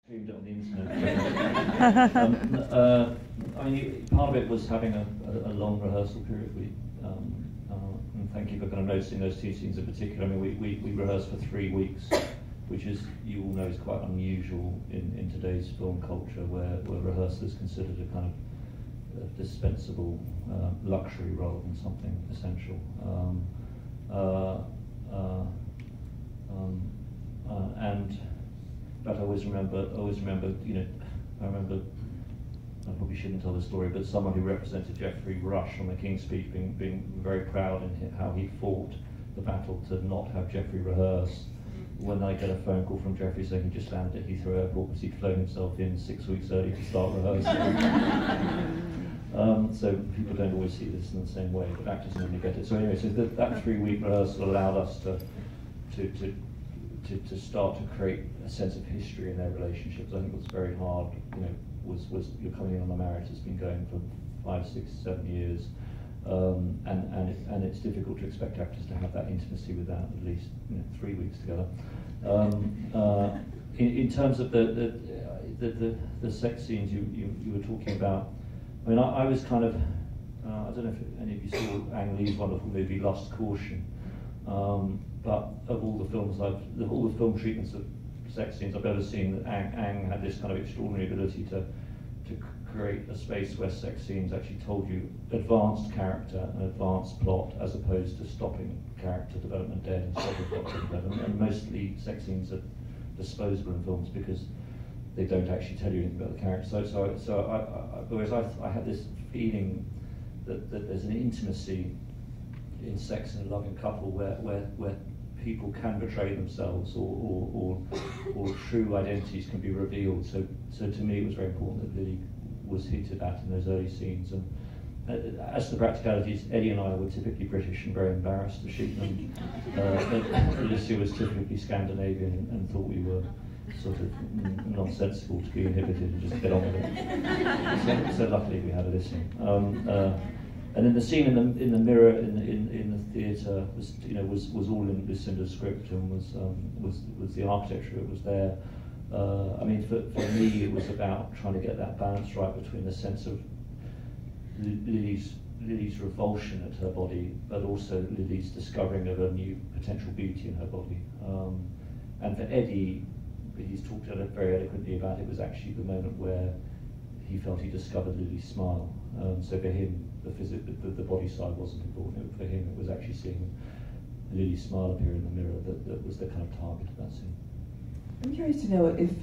Streamed it on the internet. I mean, part of it was having a long rehearsal period. And thank you for kind of noticing those two scenes in particular. I mean, we rehearsed for 3 weeks, which is, you all know, is quite unusual in today's film culture, where rehearsal is considered a kind of dispensable luxury rather than something essential. But I always remember, you know, I probably shouldn't tell the story, but someone who represented Geoffrey Rush on the King's Speech being very proud in how he fought the battle to not have Geoffrey rehearse. When I get a phone call from Geoffrey saying he just landed at Heathrow Airport because he'd flown himself in 6 weeks early to start rehearsing. So people don't always see this in the same way, but actors normally get it. So anyway, so that 3-week rehearsal allowed us to start to create a sense of history in their relationships. I think what's very hard, you know, was you're coming in on a marriage that's been going for 5, 6, 7 years, and it's difficult to expect actors to have that intimacy without at least 3 weeks together. In terms of the sex scenes you were talking about, I mean, I was kind of I don't know if any of you saw Ang Lee's wonderful movie Lust, Caution. But of all the films all the film treatments of sex scenes I've ever seen, Ang had this kind of extraordinary ability to create a space where sex scenes actually told you advanced character and advanced plot, as opposed to stopping character development dead and stopping plot development. And mostly sex scenes are disposable in films because they don't actually tell you anything about the character. Whereas I had this feeling that there's an intimacy in sex in a loving couple where people can betray themselves or true identities can be revealed. So to me it was very important that Lily was hinted at in those early scenes. And as to the practicalities, Eddie and I were typically British and very embarrassed to shoot them. Alicia was typically Scandinavian and thought we were sort of nonsensical to be inhibited and just get on with it. So luckily we had Alicia. And then the scene in the mirror in the theatre was all in Lucinda's script and was the architecture that was there. I mean, for me, it was about trying to get that balance right between the sense of Lily's revulsion at her body, but also Lily's discovering of a new potential beauty in her body. And for Eddie, he's talked very eloquently about it, was actually the moment where he felt he discovered Lily's smile. So for him, the body side wasn't important. For him, it was actually seeing Lily's smile appear in the mirror that was the kind of target of that scene. I'm curious to know if